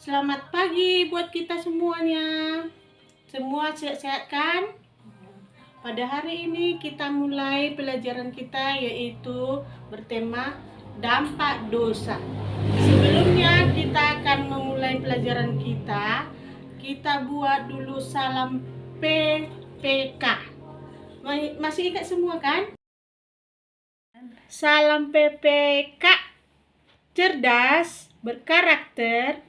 Selamat pagi buat kita semuanya. Semua sehat-sehat kan? Pada hari ini kita mulai pelajaran kita yaitu bertema dampak dosa. Sebelumnya kita akan memulai pelajaran kita buat dulu salam PPK. Masih ingat semua kan? Salam PPK. Cerdas, berkarakter,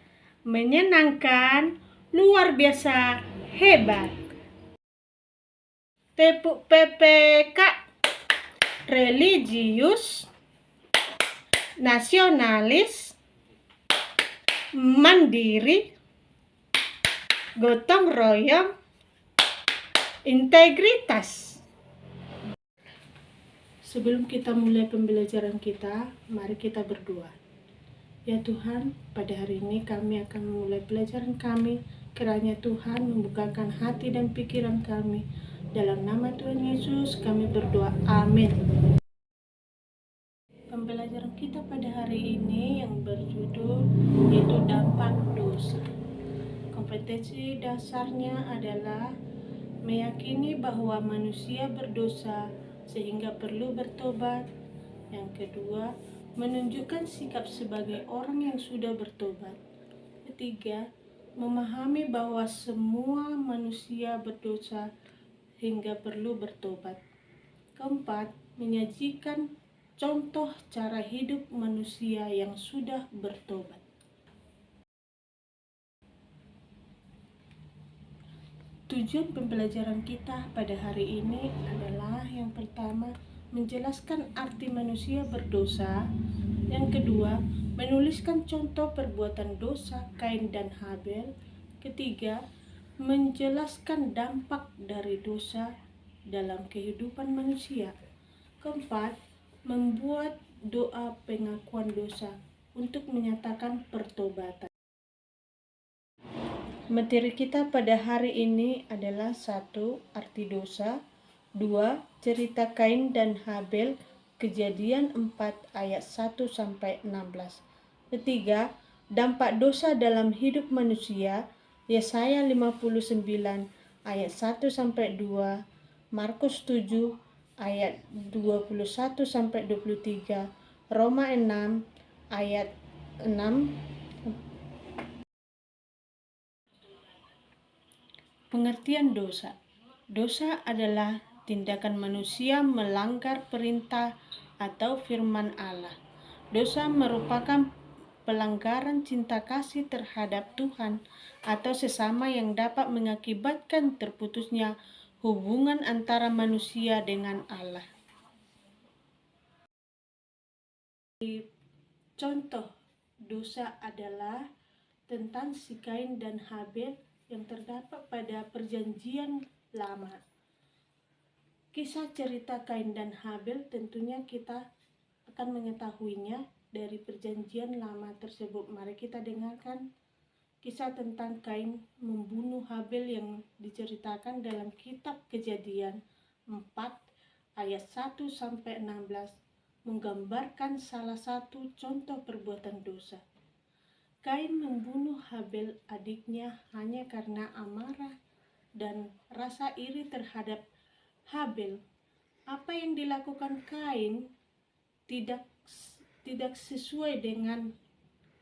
menyenangkan, luar biasa, hebat. Tepuk PPK. Religius, nasionalis, mandiri, gotong royong, integritas. Sebelum kita mulai pembelajaran kita, mari kita berdoa. Ya Tuhan, pada hari ini kami akan memulai pelajaran kami. Kiranya Tuhan membukakan hati dan pikiran kami. Dalam nama Tuhan Yesus kami berdoa. Amin. Pembelajaran kita pada hari ini yang berjudul yaitu dampak dosa. Kompetensi dasarnya adalah meyakini bahwa manusia berdosa sehingga perlu bertobat. Yang kedua, menunjukkan sikap sebagai orang yang sudah bertobat. Ketiga, memahami bahwa semua manusia berdosa hingga perlu bertobat. Keempat, menyajikan contoh cara hidup manusia yang sudah bertobat. Tujuan pembelajaran kita pada hari ini adalah yang pertama, menjelaskan arti manusia berdosa. Yang kedua, menuliskan contoh perbuatan dosa Kain dan Habel. Ketiga, menjelaskan dampak dari dosa dalam kehidupan manusia. Keempat, membuat doa pengakuan dosa untuk menyatakan pertobatan. Materi kita pada hari ini adalah 1. Arti dosa, 2. Cerita Kain dan Habel, Kejadian 4 ayat 1-16. Ketiga, dampak dosa dalam hidup manusia, Yesaya 59 ayat 1-2, Markus 7 ayat 21-23, Roma 6 ayat 6. Pengertian dosa. Dosa adalah tindakan manusia melanggar perintah atau firman Allah. Dosa merupakan pelanggaran cinta kasih terhadap Tuhan atau sesama yang dapat mengakibatkan terputusnya hubungan antara manusia dengan Allah. Contoh dosa adalah tentang si Kain dan Habel yang terdapat pada Perjanjian Lama. Kisah cerita Kain dan Habel tentunya kita akan mengetahuinya dari Perjanjian Lama tersebut. Mari kita dengarkan kisah tentang Kain membunuh Habel yang diceritakan dalam kitab Kejadian 4 ayat 1-16, menggambarkan salah satu contoh perbuatan dosa. Kain membunuh Habel adiknya hanya karena amarah dan rasa iri terhadap Habel. Apa yang dilakukan Kain tidak sesuai dengan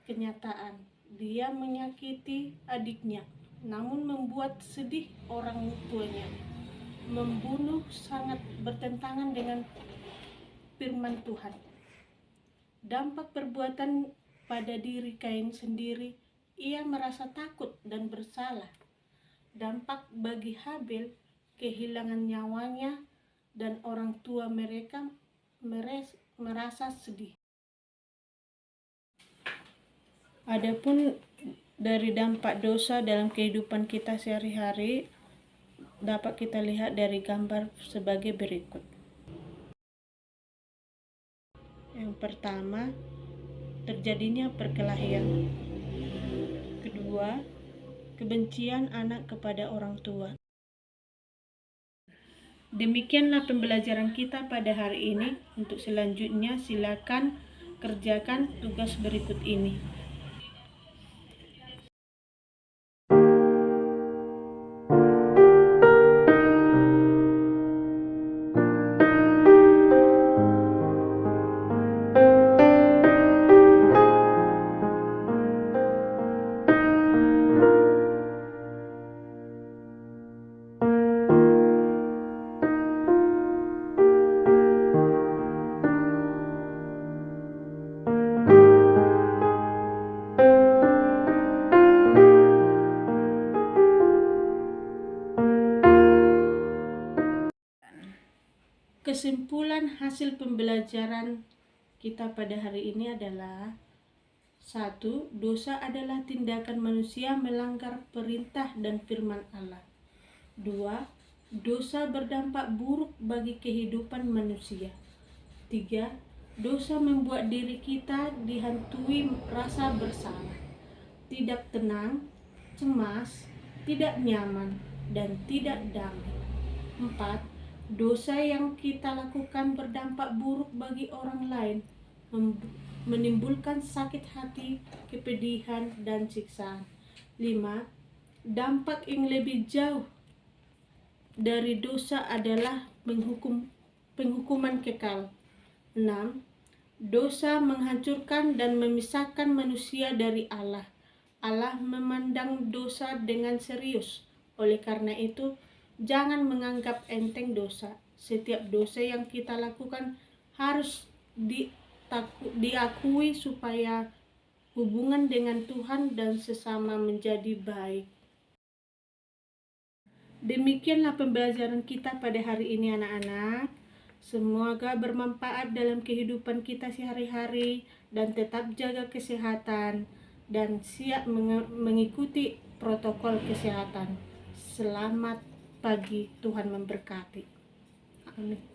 kenyataan. Dia menyakiti adiknya, namun membuat sedih orang tuanya. Membunuh sangat bertentangan dengan firman Tuhan. Dampak perbuatan pada diri Kain sendiri, ia merasa takut dan bersalah. Dampak bagi Habel, kehilangan nyawanya dan orang tua mereka merasa sedih. Adapun dari dampak dosa dalam kehidupan kita sehari-hari dapat kita lihat dari gambar sebagai berikut. Yang pertama, terjadinya perkelahian. Kedua, kebencian anak kepada orang tua. Demikianlah pembelajaran kita pada hari ini. Untuk selanjutnya silakan kerjakan tugas berikut ini. kesimpulan hasil pembelajaran kita pada hari ini adalah: 1. Dosa adalah tindakan manusia melanggar perintah dan firman Allah. 2. Dosa berdampak buruk bagi kehidupan manusia. 3. Dosa membuat diri kita dihantui rasa bersalah, tidak tenang, cemas, tidak nyaman, dan tidak damai. 4. Dosa yang kita lakukan berdampak buruk bagi orang lain, menimbulkan sakit hati, kepedihan, dan siksaan. 5. Dampak yang lebih jauh dari dosa adalah penghukuman kekal. 6. Dosa menghancurkan dan memisahkan manusia dari Allah. Allah memandang dosa dengan serius. Oleh karena itu, jangan menganggap enteng dosa. Setiap dosa yang kita lakukan harus diakui supaya hubungan dengan Tuhan dan sesama menjadi baik. Demikianlah pembelajaran kita pada hari ini, anak-anak. Semoga bermanfaat dalam kehidupan kita sehari-hari, dan tetap jaga kesehatan dan siap mengikuti protokol kesehatan. Selamat pagi, Tuhan memberkati. Amin.